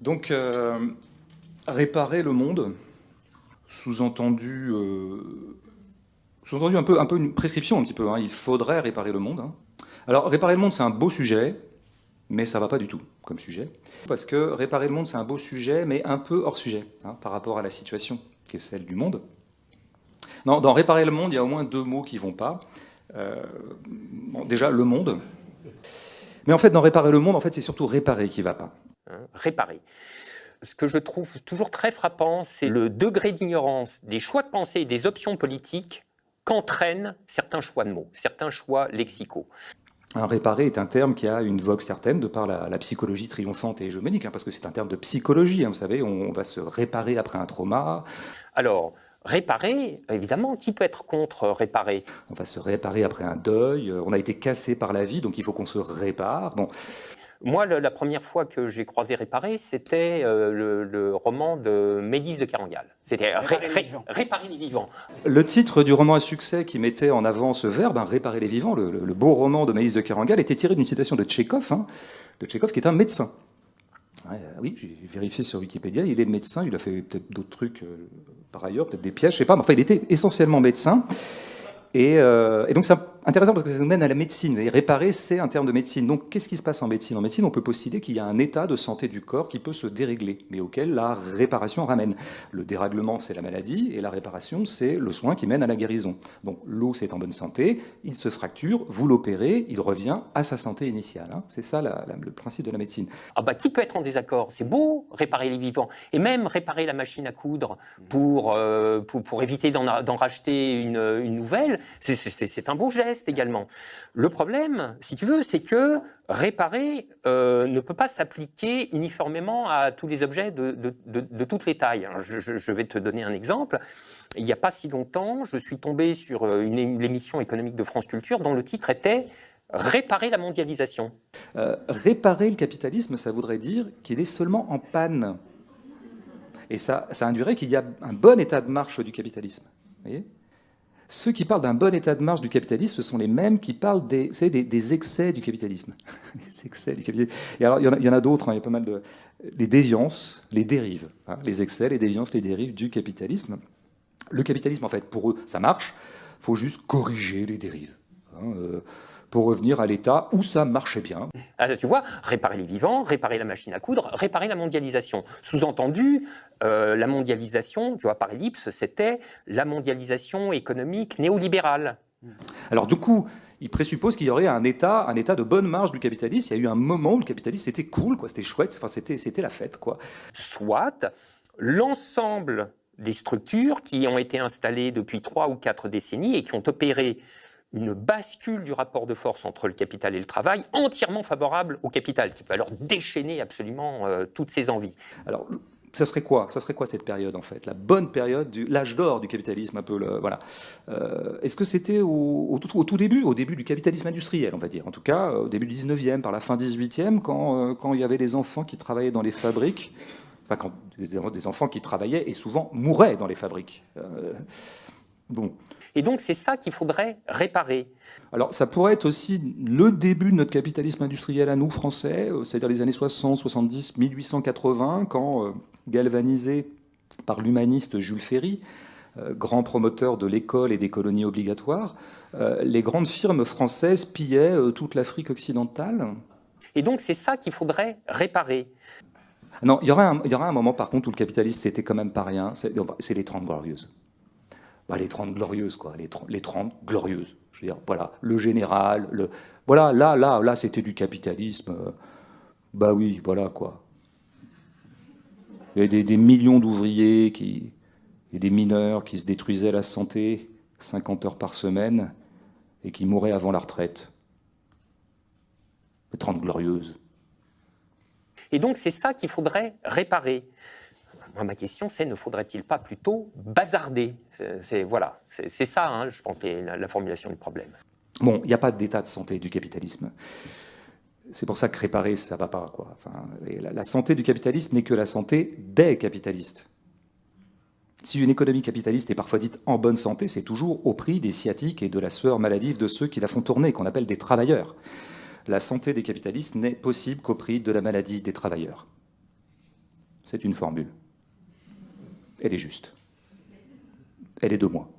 Donc, réparer le monde, sous-entendu un peu une prescription un petit peu, hein. Il faudrait réparer le monde, hein. Alors, réparer le monde, c'est un beau sujet, mais ça va pas du tout comme sujet. Parce que réparer le monde, c'est un beau sujet, mais un peu hors sujet, hein, par rapport à la situation qui est celle du monde. Non, dans réparer le monde, il y a au moins deux mots qui vont pas. Bon, déjà, le monde. Mais en fait, dans réparer le monde, en fait, c'est surtout réparer qui va pas. Réparer. Ce que je trouve toujours très frappant, c'est le degré d'ignorance des choix de pensée et des options politiques qu'entraînent certains choix de mots, certains choix lexicaux. Réparer est un terme qui a une vogue certaine de par la psychologie triomphante et hégémonique, hein, parce que c'est un terme de psychologie, hein, vous savez, on va se réparer après un trauma. Alors, réparer, évidemment, qui peut être contre réparer? On va se réparer après un deuil, on a été cassé par la vie, donc il faut qu'on se répare. Bon. Moi, la première fois que j'ai croisé Réparer, c'était le roman de Médis de Kerangal. C'était Réparer les vivants. Le titre du roman à succès qui mettait en avant ce verbe, hein, réparer les vivants, le beau roman de Médis de Kerangal, était tiré d'une citation de Tchekhov, hein, qui est un médecin. Oui, j'ai vérifié sur Wikipédia, il est médecin, il a fait peut-être d'autres trucs par ailleurs, peut-être des pièges, je sais pas, mais enfin il était essentiellement médecin. Et donc c'est intéressant parce que ça nous mène à la médecine. Et réparer, c'est un terme de médecine. Donc qu'est-ce qui se passe en médecine? En médecine, on peut postuler qu'il y a un état de santé du corps qui peut se dérégler, mais auquel la réparation ramène. Le dérèglement, c'est la maladie, et la réparation, c'est le soin qui mène à la guérison. Donc l'os est en bonne santé, il se fracture, vous l'opérez, il revient à sa santé initiale, hein. C'est ça le principe de la médecine. Ah bah, qui peut être en désaccord? C'est beau, réparer les vivants. Et même réparer la machine à coudre pour éviter d'en racheter une nouvelle, c'est un beau geste également. Le problème, si tu veux, c'est que réparer ne peut pas s'appliquer uniformément à tous les objets de toutes les tailles. Je vais te donner un exemple. Il n'y a pas si longtemps, je suis tombé sur l'émission économique de France Culture dont le titre était « Réparer la mondialisation ». Réparer le capitalisme, ça voudrait dire qu'il est seulement en panne. Et ça induirait qu'il y a un bon état de marche du capitalisme. Vous voyez ? Ceux qui parlent d'un bon état de marche du capitalisme, ce sont les mêmes qui parlent des excès du capitalisme. Les excès du capitalisme. Et alors, il y en a d'autres, hein, il y a pas mal de... Les déviances, les dérives. Hein, les excès, les déviances, les dérives du capitalisme. Le capitalisme, en fait, pour eux, ça marche. Il faut juste corriger les dérives. Hein, pour revenir à l'état où ça marchait bien. Ah, tu vois, réparer les vivants, réparer la machine à coudre, réparer la mondialisation. Sous-entendu, la mondialisation, tu vois, par ellipse, c'était la mondialisation économique néolibérale. Alors du coup, il présuppose qu'il y aurait un état de bonne marge du capitalisme. Il y a eu un moment où le capitalisme c'était cool, quoi, c'était chouette, enfin, c'était la fête, quoi. Soit l'ensemble des structures qui ont été installées depuis 3 ou 4 décennies et qui ont opéré une bascule du rapport de force entre le capital et le travail entièrement favorable au capital, qui peut alors déchaîner absolument toutes ses envies. Alors, ça serait quoi cette période, en fait? La bonne période, l'âge d'or du capitalisme, un peu, voilà. Est-ce que c'était au tout début, au début du capitalisme industriel, on va dire? En tout cas, au début du 19e, par la fin 18e, quand il y avait des enfants qui travaillaient dans les fabriques, enfin, quand des enfants qui travaillaient et souvent mouraient dans les fabriques. Bon. Et donc, c'est ça qu'il faudrait réparer. Alors, ça pourrait être aussi le début de notre capitalisme industriel à nous, Français, c'est-à-dire les années 60, 70, 1880, quand, galvanisé par l'humaniste Jules Ferry, grand promoteur de l'école et des colonies obligatoires, les grandes firmes françaises pillaient toute l'Afrique occidentale. Et donc, c'est ça qu'il faudrait réparer. Non, il y aura un moment, par contre, où le capitalisme, c'était quand même pas rien, c'est les 30 Glorieuses. Bah, les 30 Glorieuses, quoi, les 30 Glorieuses. Je veux dire, voilà, le général, voilà, là, c'était du capitalisme. Bah oui, voilà, quoi. Il y avait des millions d'ouvriers et des mineurs qui se détruisaient la santé 50 heures par semaine et qui mouraient avant la retraite. Les 30 Glorieuses. Et donc, c'est ça qu'il faudrait réparer. Ma question, c'est ne faudrait-il pas plutôt bazarder? Voilà, c'est ça, hein, je pense, la formulation du problème. Bon, il n'y a pas d'état de santé du capitalisme. C'est pour ça que réparer, ça ne va pas, quoi. Enfin, la santé du capitalisme n'est que la santé des capitalistes. Si une économie capitaliste est parfois dite en bonne santé, c'est toujours au prix des sciatiques et de la sueur maladive de ceux qui la font tourner, qu'on appelle des travailleurs. La santé des capitalistes n'est possible qu'au prix de la maladie des travailleurs. c'est une formule. Elle est juste. Elle est de moi.